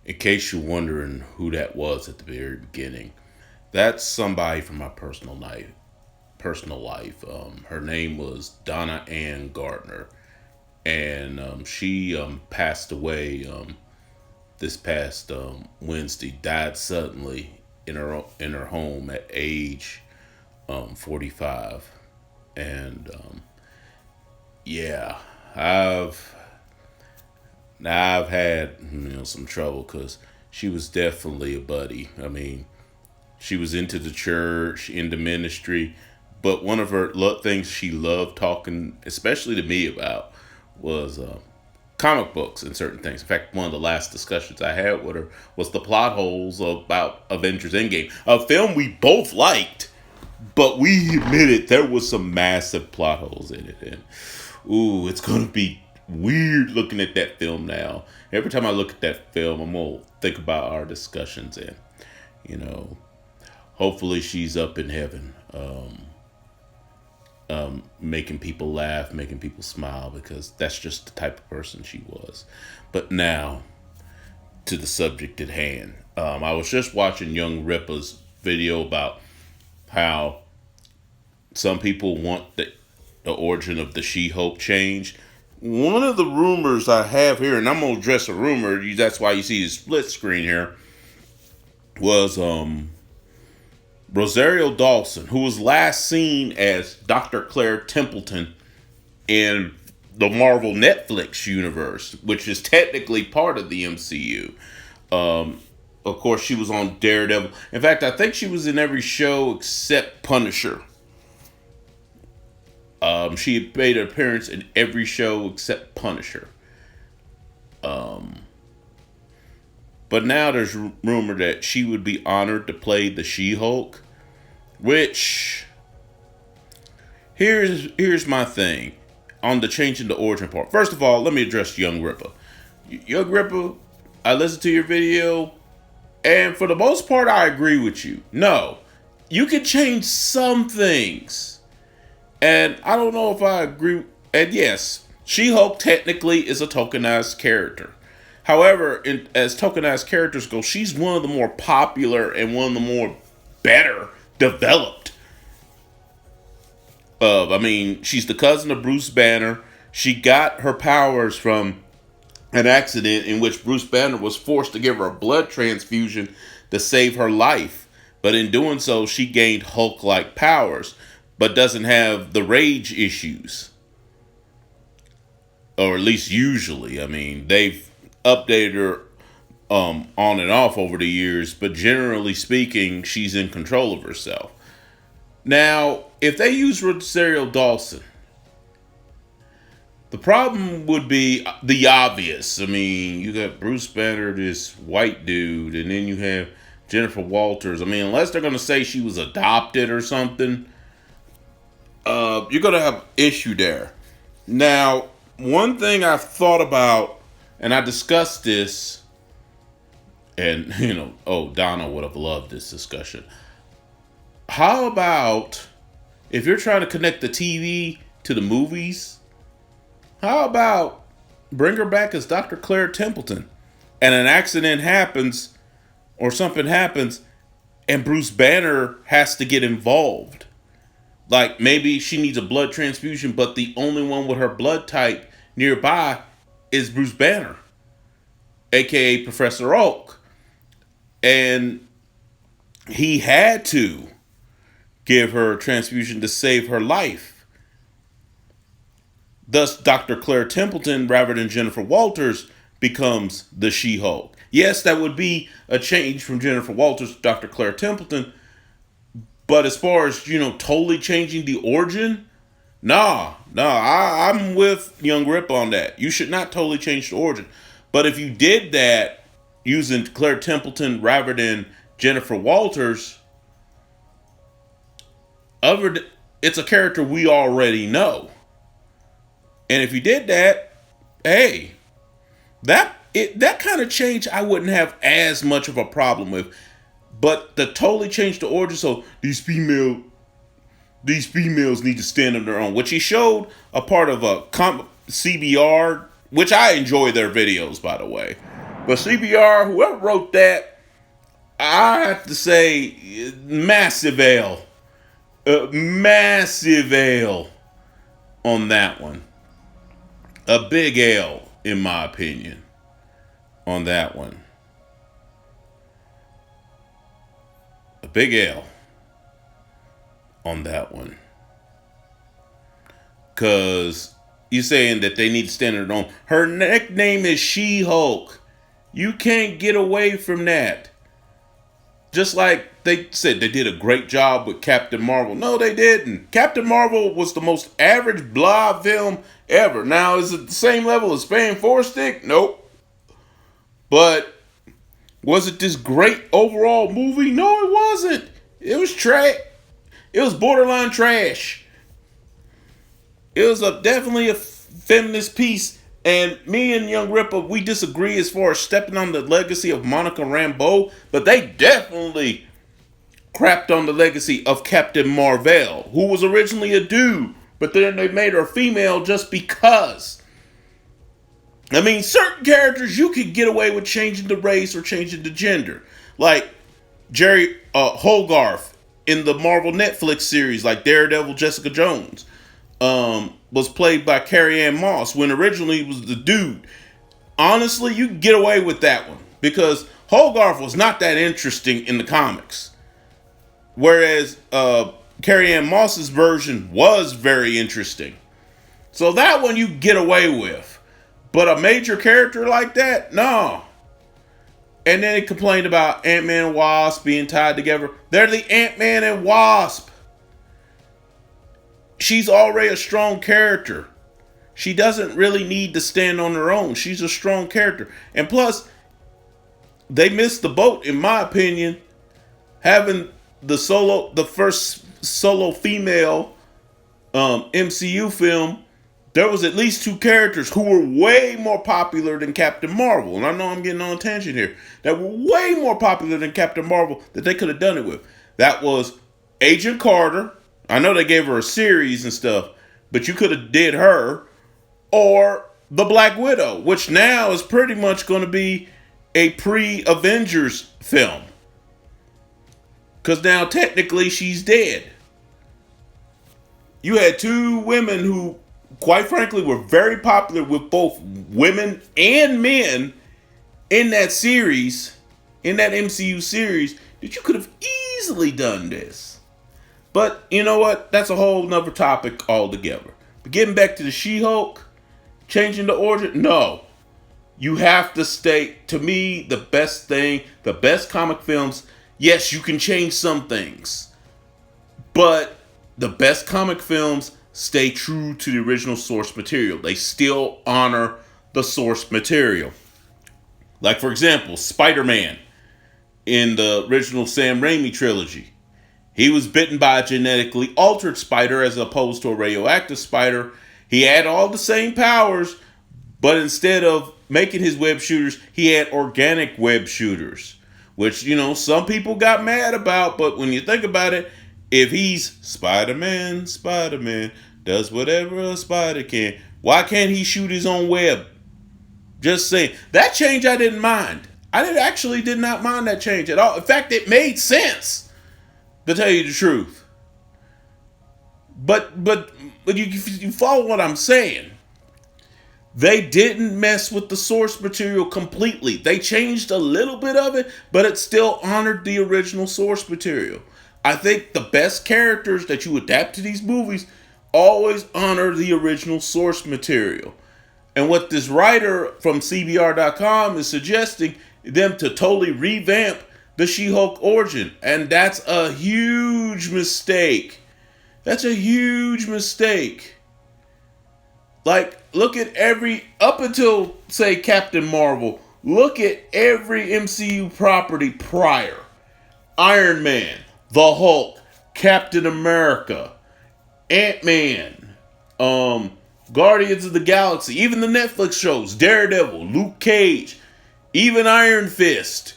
In case you're wondering who that was at the very beginning, that's somebody from my personal life. Her name was Donna Ann Gardner, and she passed away this past Wednesday. Died suddenly in her home at age 45, and yeah, I've I've had some trouble because she was definitely a buddy. I mean, she was into the church, into ministry, but one of her things she loved talking, especially to me about, was comic books and certain things. In fact, one of the last discussions I had with her was the plot holes about Avengers Endgame, a film we both liked, but we admitted there was some massive plot holes in it. And ooh, it's gonna be weird looking at that film now. Every time I look at that film, I'm gonna think about our discussions, and you know, hopefully she's up in heaven, making people laugh, making people smile, because that's just the type of person she was. But now to the subject at hand. I was just watching Young Rippa's video about how some people want the origin of the She-Hulk change. One of the rumors I have here, and I'm gonna address a rumor, that's why you see the split screen here, was Rosario Dawson, who was last seen as Dr. Claire Templeton in the Marvel Netflix universe, which is technically part of the MCU. Of course, she was on Daredevil. In fact, I think she was in every show except Punisher. She had made an appearance in every show except Punisher. But now there's rumor that she would be honored to play the She-Hulk, which here's my thing on the changing the origin part. First of all, let me address Young Rippa. Young Rippa, I listened to your video, and for the most part, I agree with you. No, you can change some things, and I don't know if I agree. And yes, She-Hulk technically is a tokenized character. However, as tokenized characters go, she's one of the more popular and one of the more better developed of. I mean, she's the cousin of Bruce Banner. She got her powers from an accident in which Bruce Banner was forced to give her a blood transfusion to save her life. But in doing so, she gained Hulk-like powers, but doesn't have the rage issues. Or at least usually. I mean, they've updated her on and off over the years, but generally speaking, she's in control of herself. Now, if they use Rosario Dawson, the problem would be the obvious. I mean, you got Bruce Banner, this white dude, and then you have Jennifer Walters. I mean, unless they're going to say she was adopted or something, you're going to have issue there. Now, one thing I've thought about, and I discussed this, and, Donna would have loved this discussion. How about if you're trying to connect the TV to the movies, how about bring her back as Dr. Claire Templeton, and an accident happens or something happens and Bruce Banner has to get involved? Like maybe she needs a blood transfusion, but the only one with her blood type nearby is Bruce Banner, aka Professor Oak. And he had to give her a transfusion to save her life. Thus, Dr. Claire Templeton, rather than Jennifer Walters, becomes the She-Hulk. Yes, that would be a change from Jennifer Walters to Dr. Claire Templeton. But as far as, totally changing the origin, I'm with Young Rip on that. You should not totally change the origin. But if you did that using Claire Templeton rather than Jennifer Walters, it's a character we already know. And if you did that, hey, that kind of change I wouldn't have as much of a problem with. But to totally change the origin, so these females need to stand on their own, which he showed a part of a CBR, which I enjoy their videos, by the way. But CBR, whoever wrote that, I have to say, massive L. Massive L on that one. A big L, in my opinion, on that one. A big L on that one. Because you're saying that they need to stand on their own. Her nickname is She-Hulk. You can't get away from that. Just like they said they did a great job with Captain Marvel. No, they didn't. Captain Marvel was the most average blob film ever. Now, is it the same level as Fan 4 Stick? Nope. But was it this great overall movie? No, it wasn't. It was trash. It was borderline trash. It was definitely a feminist piece. And me and Young Ripper, we disagree as far as stepping on the legacy of Monica Rambeau, but they definitely crapped on the legacy of Captain Marvel, who was originally a dude, but then they made her a female just because. I mean, certain characters you could get away with changing the race or changing the gender. Like Jerry Hogarth in the Marvel Netflix series, like Daredevil, Jessica Jones. Was played by Carrie-Anne Moss when originally it was the dude. Honestly, you can get away with that one because Hogarth was not that interesting in the comics. Whereas Carrie-Anne Moss's version was very interesting. So that one you get away with. But a major character like that, no. And then he complained about Ant-Man and Wasp being tied together. They're the Ant-Man and Wasp. She's already a strong character. She doesn't really need to stand on her own. She's a strong character. And plus, they missed the boat, in my opinion, having the first solo female MCU film. There was at least two characters who were way more popular than Captain Marvel. And I know I'm getting on a tangent here. That were way more popular than Captain Marvel that they could have done it with. That was Agent Carter. I know they gave her a series and stuff, but you could have did her, or the Black Widow, which now is pretty much going to be a pre-Avengers film. Because now technically she's dead. You had two women who, quite frankly, were very popular with both women and men in that series, in that MCU series, that you could have easily done this. But you know what? That's a whole nother topic altogether. But getting back to the She-Hulk, changing the origin, no. You have to stay, to me, the best thing, the best comic films, yes, you can change some things. But the best comic films stay true to the original source material. They still honor the source material. Like, for example, Spider-Man in the original Sam Raimi trilogy. He was bitten by a genetically altered spider as opposed to a radioactive spider. He had all the same powers, but instead of making his web shooters, he had organic web shooters. Which, you know, some people got mad about, but when you think about it, if he's Spider-Man does whatever a spider can, why can't he shoot his own web? Just saying. That change I didn't mind. Actually did not mind that change at all. In fact, it made sense. To tell you the truth. But you follow what I'm saying. They didn't mess with the source material completely. They changed a little bit of it, but it still honored the original source material. I think the best characters that you adapt to these movies always honor the original source material. And what this writer from CBR.com is suggesting them to totally revamp the She-Hulk origin. And that's a huge mistake. That's a huge mistake. Like, look at up until, say, Captain Marvel, look at every MCU property prior. Iron Man, the Hulk, Captain America, Ant-Man, Guardians of the Galaxy, even the Netflix shows, Daredevil, Luke Cage, even Iron Fist,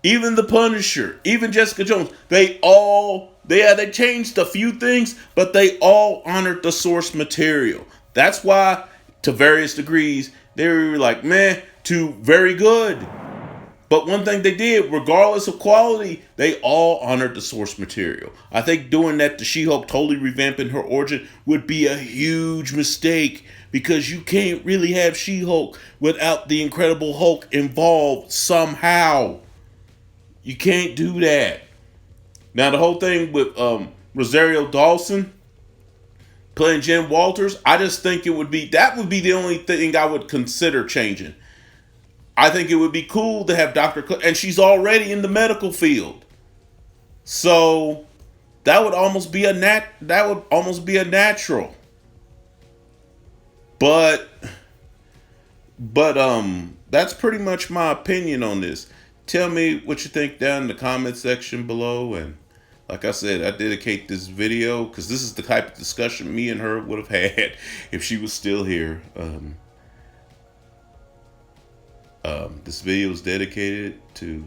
even the Punisher, even Jessica Jones, they changed a few things, but they all honored the source material. That's why, to various degrees, they were like, meh, to very good. But one thing they did, regardless of quality, they all honored the source material. I think doing that to She-Hulk, totally revamping her origin, would be a huge mistake because you can't really have She-Hulk without the Incredible Hulk involved somehow. You can't do that. Now, the whole thing with Rosario Dawson playing Jen Walters, I just think that would be the only thing I would consider changing. I think it would be cool to have Dr. Cook, and she's already in the medical field. So that would almost be a natural. But that's pretty much my opinion on this. Tell me what you think down in the comment section below, and like I said, I dedicate this video because this is the type of discussion me and her would have had if she was still here. This video is dedicated to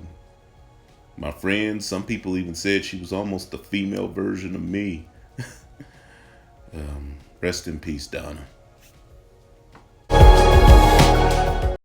my friends. Some people even said she was almost the female version of me. Rest in peace, Donna.